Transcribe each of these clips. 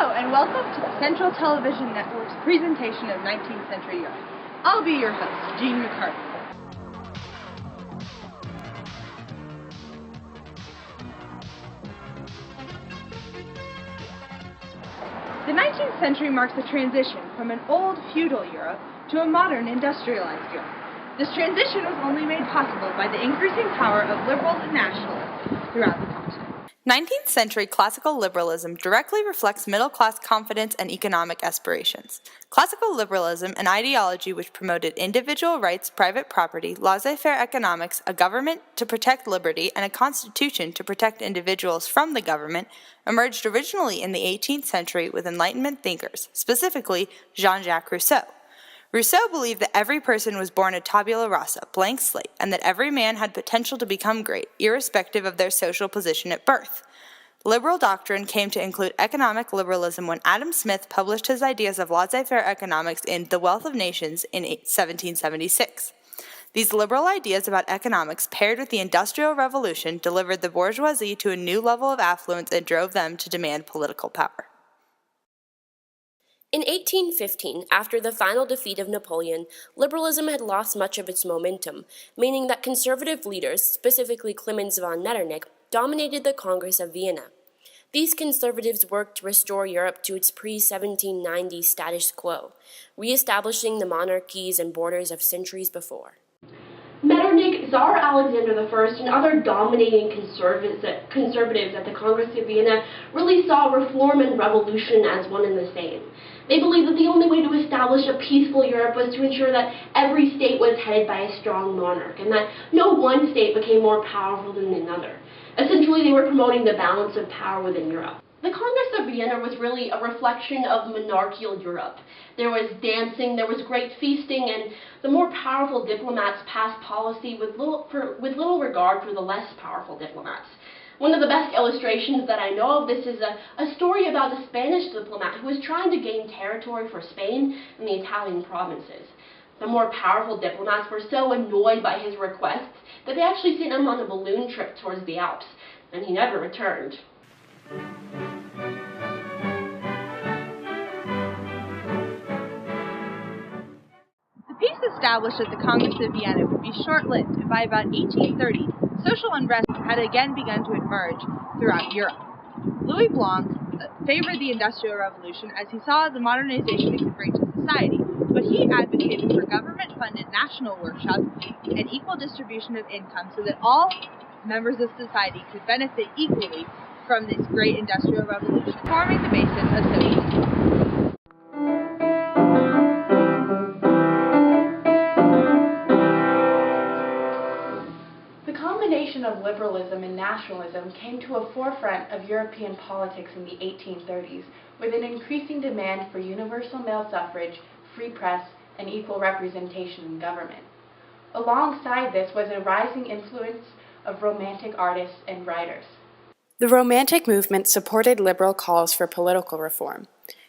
Hello, and welcome to the Central Television Network's presentation of 19th Century Europe. I'll be your host, Jean McCarthy. The 19th century marks a transition from an old feudal Europe to a modern industrialized Europe. This transition was only made possible by the increasing power of liberals and nationalists throughout the continent. 19th century classical liberalism directly reflects middle-class confidence and economic aspirations. Classical liberalism, an ideology which promoted individual rights, private property, laissez-faire economics, a government to protect liberty, and a constitution to protect individuals from the government, emerged originally in the 18th century with Enlightenment thinkers, specifically Jean-Jacques Rousseau. Rousseau believed that every person was born a tabula rasa, blank slate, and that every man had potential to become great, irrespective of their social position at birth. Liberal doctrine came to include economic liberalism when Adam Smith published his ideas of laissez-faire economics in The Wealth of Nations in 1776. These liberal ideas about economics, paired with the Industrial Revolution, delivered the bourgeoisie to a new level of affluence and drove them to demand political power. In 1815, after the final defeat of Napoleon, liberalism had lost much of its momentum, meaning that conservative leaders, specifically Clemens von Metternich, dominated the Congress of Vienna. These conservatives worked to restore Europe to its pre-1790 status quo, re-establishing the monarchies and borders of centuries before. Metternich, Tsar Alexander I, and other dominating conservatives at the Congress of Vienna really saw reform and revolution as one and the same. They believed that the only way to establish a peaceful Europe was to ensure that every state was headed by a strong monarch, and that no one state became more powerful than another. Essentially, they were promoting the balance of power within Europe. The Congress of Vienna was really a reflection of monarchical Europe. There was dancing, there was great feasting, and the more powerful diplomats passed policy with little regard for the less powerful diplomats. One of the best illustrations that I know of this is a story about a Spanish diplomat who was trying to gain territory for Spain and the Italian provinces. The more powerful diplomats were so annoyed by his requests that they actually sent him on a balloon trip towards the Alps, and he never returned. The peace established at the Congress of Vienna would be short-lived, and by about 1830, social unrest had again begun to emerge throughout Europe. Louis Blanc favored the Industrial Revolution as he saw the modernization it could bring to society, but he advocated for government-funded national workshops and equal distribution of income so that all members of society could benefit equally from this great Industrial Revolution, forming the basis of socialism. The combination of liberalism and nationalism came to a forefront of European politics in the 1830s, with an increasing demand for universal male suffrage, free press, and equal representation in government. Alongside this was a rising influence of Romantic artists and writers. The Romantic movement supported liberal calls for political reform.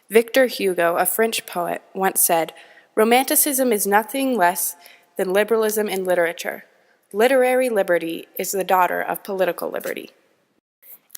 Victor Hugo, a French poet, once said, "Romanticism is nothing less than liberalism in literature. Literary liberty is the daughter of political liberty."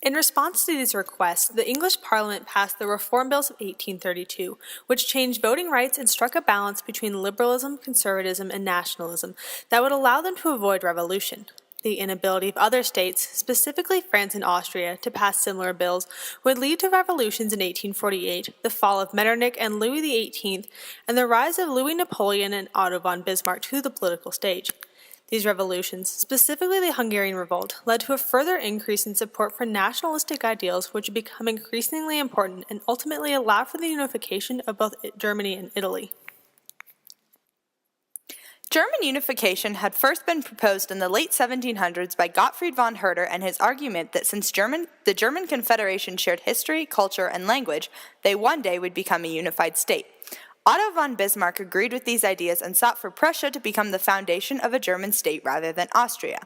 In response to these requests, the English Parliament passed the Reform Bills of 1832, which changed voting rights and struck a balance between liberalism, conservatism, and nationalism that would allow them to avoid revolution. The inability of other states, specifically France and Austria, to pass similar bills would lead to revolutions in 1848, the fall of Metternich and Louis XVIII, and the rise of Louis Napoleon and Otto von Bismarck to the political stage. These revolutions, specifically the Hungarian Revolt, led to a further increase in support for nationalistic ideals which would become increasingly important and ultimately allow for the unification of both Germany and Italy. German unification had first been proposed in the late 1700s by Gottfried von Herder and his argument that since the German Confederation shared history, culture, and language, they one day would become a unified state. Otto von Bismarck agreed with these ideas and sought for Prussia to become the foundation of a German state rather than Austria.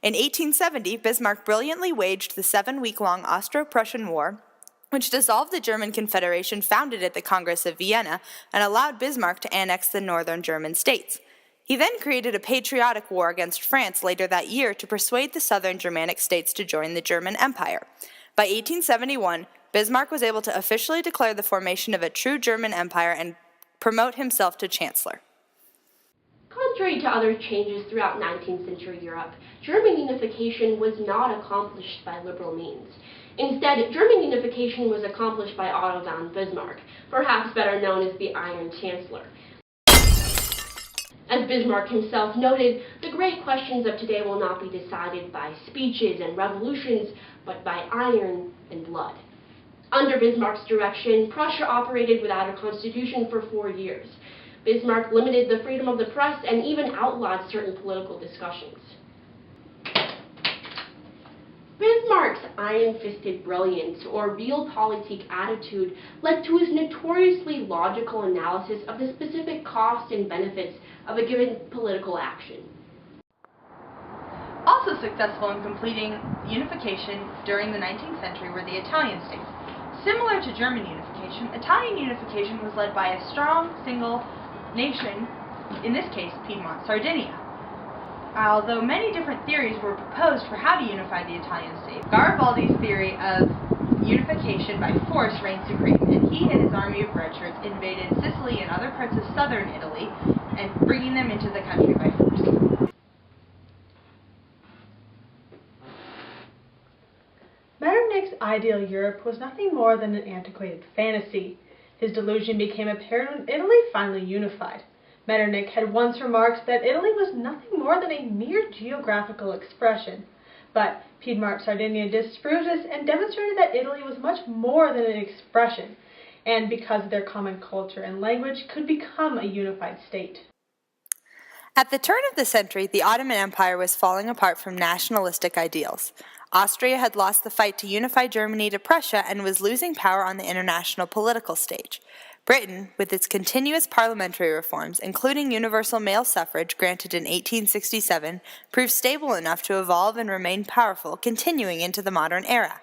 In 1870, Bismarck brilliantly waged the 7-week-long Austro-Prussian War, which dissolved the German Confederation founded at the Congress of Vienna and allowed Bismarck to annex the northern German states. He then created a patriotic war against France later that year to persuade the southern Germanic states to join the German Empire. By 1871, Bismarck was able to officially declare the formation of a true German empire and promote himself to chancellor. Contrary to other changes throughout 19th century Europe, German unification was not accomplished by liberal means. Instead, German unification was accomplished by Otto von Bismarck, perhaps better known as the Iron Chancellor. As Bismarck himself noted, the great questions of today will not be decided by speeches and revolutions, but by iron and blood. Under Bismarck's direction, Prussia operated without a constitution for 4 years. Bismarck limited the freedom of the press and even outlawed certain political discussions. Bismarck's iron-fisted brilliance, or realpolitik attitude, led to his notoriously logical analysis of the specific costs and benefits of a given political action. Also successful in completing unification during the 19th century were the Italian states. Similar to German unification, Italian unification was led by a strong single nation, in this case Piedmont, Sardinia. Although many different theories were proposed for how to unify the Italian state, Garibaldi's theory of unification by force reigned supreme, and he and his army of red shirts invaded Sicily and other parts of southern Italy and bringing them into the country by force. Metternich's ideal Europe was nothing more than an antiquated fantasy. His delusion became apparent when Italy finally unified. Metternich had once remarked that Italy was nothing more than a mere geographical expression. But Piedmont Sardinia disproved this and demonstrated that Italy was much more than an expression, and because of their common culture and language, could become a unified state. At the turn of the century, the Ottoman Empire was falling apart from nationalistic ideals. Austria had lost the fight to unify Germany to Prussia and was losing power on the international political stage. Britain, with its continuous parliamentary reforms, including universal male suffrage granted in 1867, proved stable enough to evolve and remain powerful, continuing into the modern era.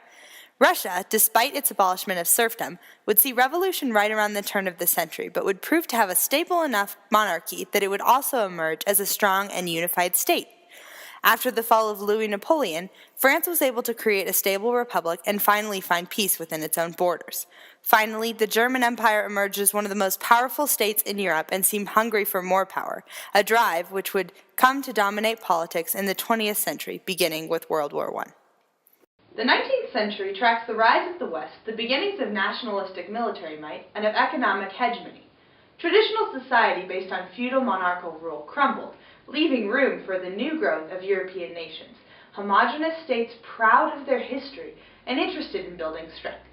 Russia, despite its abolishment of serfdom, would see revolution right around the turn of the century, but would prove to have a stable enough monarchy that it would also emerge as a strong and unified state. After the fall of Louis Napoleon, France was able to create a stable republic and finally find peace within its own borders. Finally, the German Empire emerged as one of the most powerful states in Europe and seemed hungry for more power, a drive which would come to dominate politics in the 20th century, beginning with World War I. The 19th century tracks the rise of the West, the beginnings of nationalistic military might, and of economic hegemony. Traditional society based on feudal monarchical rule crumbled, leaving room for the new growth of European nations, homogeneous states proud of their history and interested in building strength.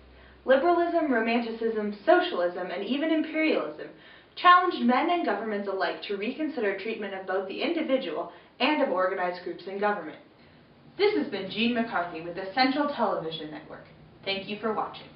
Liberalism, romanticism, socialism, and even imperialism challenged men and governments alike to reconsider treatment of both the individual and of organized groups in government. This has been Jean McCarthy with the Central Television Network. Thank you for watching.